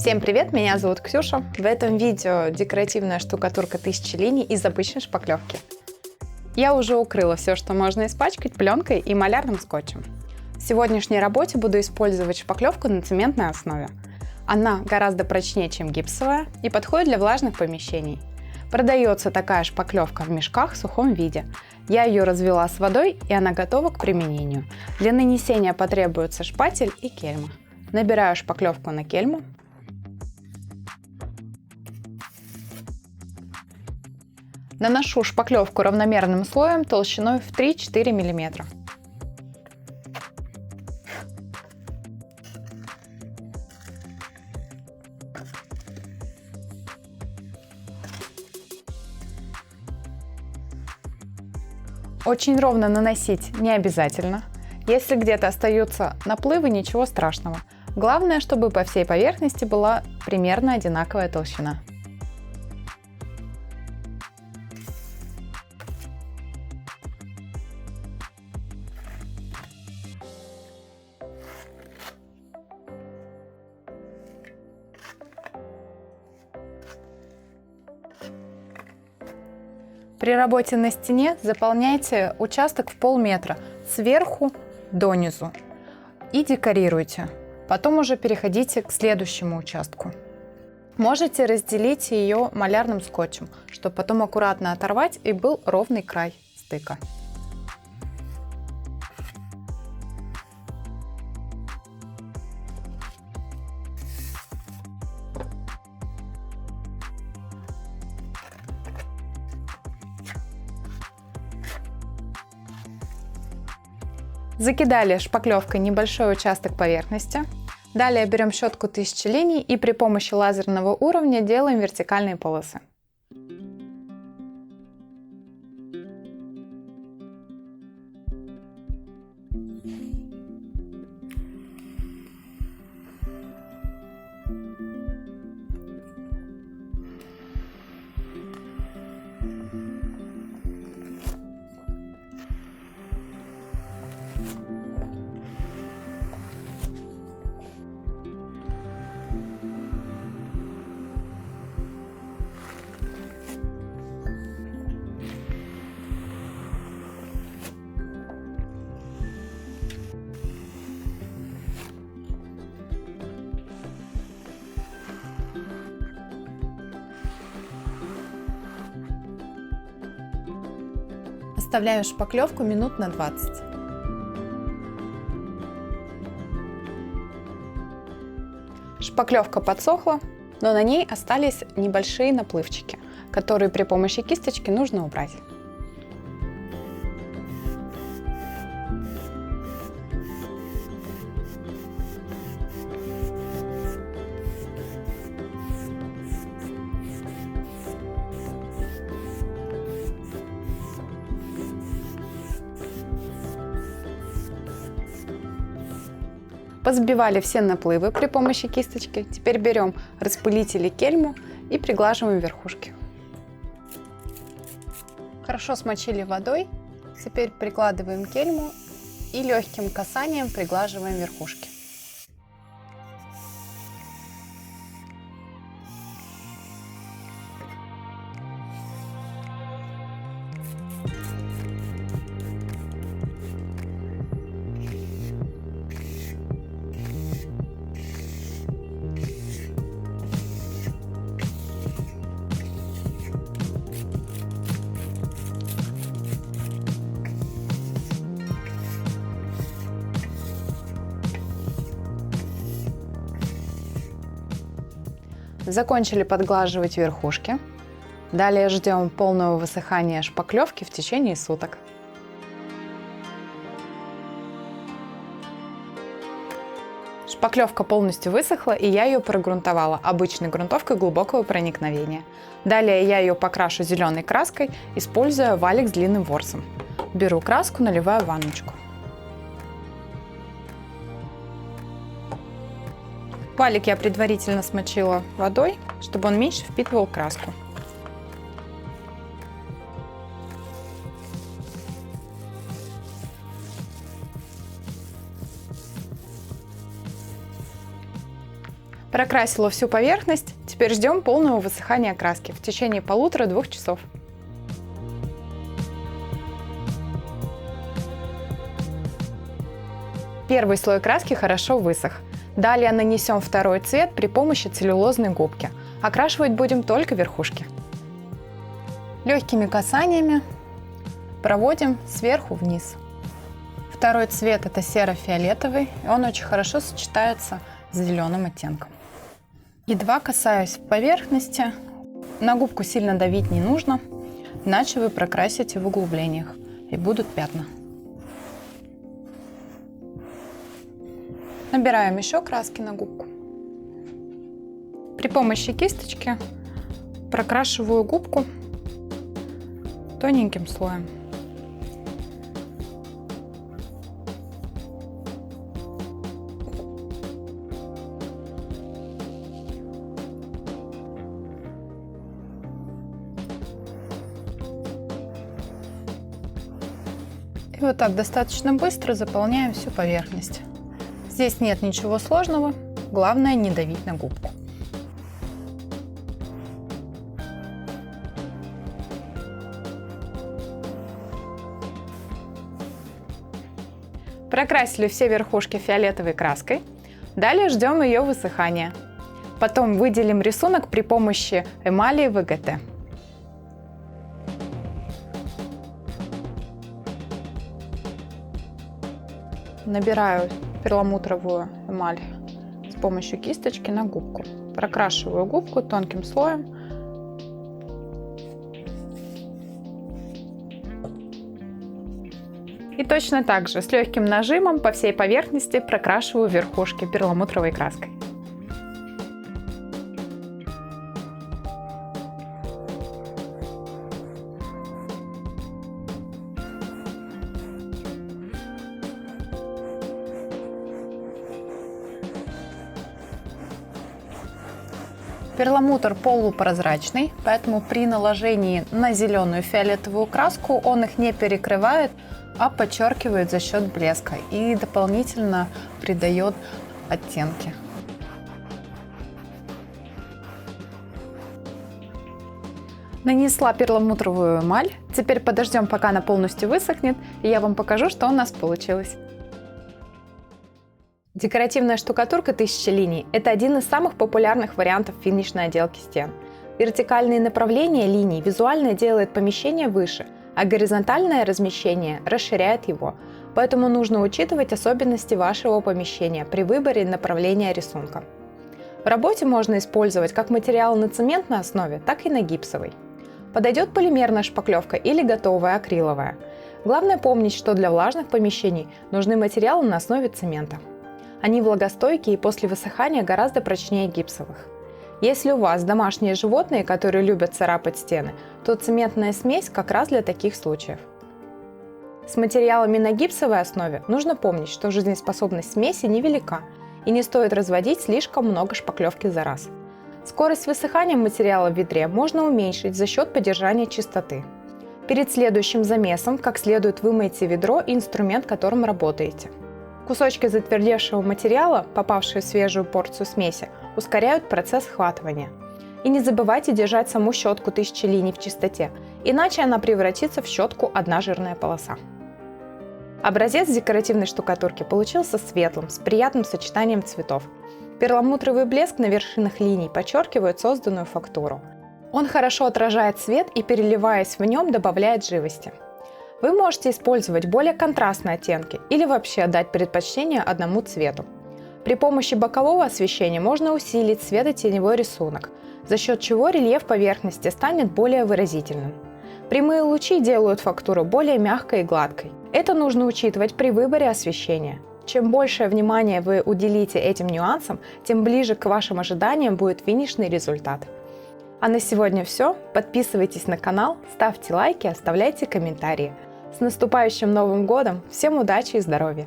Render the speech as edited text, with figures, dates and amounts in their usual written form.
Всем привет, меня зовут Ксюша. В этом видео декоративная штукатурка 1000 линий из обычной шпаклевки. Я уже укрыла все, что можно испачкать, пленкой и малярным скотчем. В сегодняшней работе буду использовать шпаклевку на цементной основе. Она гораздо прочнее, чем гипсовая, и подходит для влажных помещений. Продается такая шпаклевка в мешках в сухом виде. Я ее развела с водой, и она готова к применению. Для нанесения потребуется шпатель и кельма. Набираю шпаклевку на кельму. Наношу шпаклевку равномерным слоем толщиной в 3-4 мм. Очень ровно наносить не обязательно. Если где-то остаются наплывы, ничего страшного. Главное, чтобы по всей поверхности была примерно одинаковая толщина. При работе на стене заполняйте участок в полметра сверху донизу и декорируйте. Потом уже переходите к следующему участку. Можете разделить ее малярным скотчем, чтобы потом аккуратно оторвать и был ровный край стыка. Закидали шпаклевкой небольшой участок поверхности. Далее берем щетку 1000 линий и при помощи лазерного уровня делаем вертикальные полосы. Оставляю шпаклевку минут на 20. Шпаклевка подсохла, но на ней остались небольшие наплывчики, которые при помощи кисточки нужно убрать. Позбивали все наплывы при помощи кисточки. Теперь берем распылитель и кельму и приглаживаем верхушки. Хорошо смочили водой. Теперь прикладываем кельму и легким касанием приглаживаем верхушки. Закончили подглаживать верхушки. Далее ждем полного высыхания шпаклевки в течение суток. Шпаклевка полностью высохла, и я ее прогрунтовала обычной грунтовкой глубокого проникновения. Далее я ее покрашу зеленой краской, используя валик с длинным ворсом. Беру краску, наливаю в ванночку. Валик я предварительно смочила водой, чтобы он меньше впитывал краску. Прокрасила всю поверхность, теперь ждем полного высыхания краски в течение 1,5–2 часов. Первый слой краски хорошо высох. Далее нанесем второй цвет при помощи целлюлозной губки. Окрашивать будем только верхушки. Легкими касаниями проводим сверху вниз. Второй цвет — это серо-фиолетовый, и он очень хорошо сочетается с зеленым оттенком. Едва касаюсь поверхности, на губку сильно давить не нужно, иначе вы прокрасите в углублениях и будут пятна. Набираем еще краски на губку. При помощи кисточки прокрашиваю губку тоненьким слоем. И вот так достаточно быстро заполняем всю поверхность. Здесь нет ничего сложного, главное не давить на губку. Прокрасили все верхушки фиолетовой краской. Далее ждем ее высыхания. Потом выделим рисунок при помощи эмали ВГТ. Набираю перламутровую эмаль с помощью кисточки на губку. Прокрашиваю губку тонким слоем. И точно так же с легким нажимом по всей поверхности прокрашиваю верхушки перламутровой краской. Перламутр полупрозрачный, поэтому при наложении на зеленую фиолетовую краску он их не перекрывает, а подчеркивает за счет блеска и дополнительно придает оттенки. Нанесла перламутровую эмаль. Теперь подождем, пока она полностью высохнет, и я вам покажу, что у нас получилось. Декоративная штукатурка 1000 линий – это один из самых популярных вариантов финишной отделки стен. Вертикальные направления линий визуально делает помещение выше, а горизонтальное размещение расширяет его. Поэтому нужно учитывать особенности вашего помещения при выборе направления рисунка. В работе можно использовать как материал на цементной основе, так и на гипсовой. Подойдет полимерная шпаклевка или готовая акриловая. Главное помнить, что для влажных помещений нужны материалы на основе цемента. Они влагостойкие и после высыхания гораздо прочнее гипсовых. Если у вас домашние животные, которые любят царапать стены, то цементная смесь как раз для таких случаев. С материалами на гипсовой основе нужно помнить, что жизнеспособность смеси невелика и не стоит разводить слишком много шпаклевки за раз. Скорость высыхания материала в ведре можно уменьшить за счет поддержания чистоты. Перед следующим замесом как следует вымойте ведро и инструмент, которым работаете. Кусочки затвердевшего материала, попавшие в свежую порцию смеси, ускоряют процесс схватывания. И не забывайте держать саму щетку 1000 линий в чистоте, иначе она превратится в щетку одна жирная полоса. Образец декоративной штукатурки получился светлым, с приятным сочетанием цветов. Перламутровый блеск на вершинах линий подчеркивает созданную фактуру. Он хорошо отражает свет и, переливаясь в нем, добавляет живости. Вы можете использовать более контрастные оттенки или вообще отдать предпочтение одному цвету. При помощи бокового освещения можно усилить светотеневой рисунок, за счет чего рельеф поверхности станет более выразительным. Прямые лучи делают фактуру более мягкой и гладкой. Это нужно учитывать при выборе освещения. Чем большее внимание вы уделите этим нюансам, тем ближе к вашим ожиданиям будет финишный результат. А на сегодня все. Подписывайтесь на канал, ставьте лайки, оставляйте комментарии. С наступающим Новым годом! Всем удачи и здоровья!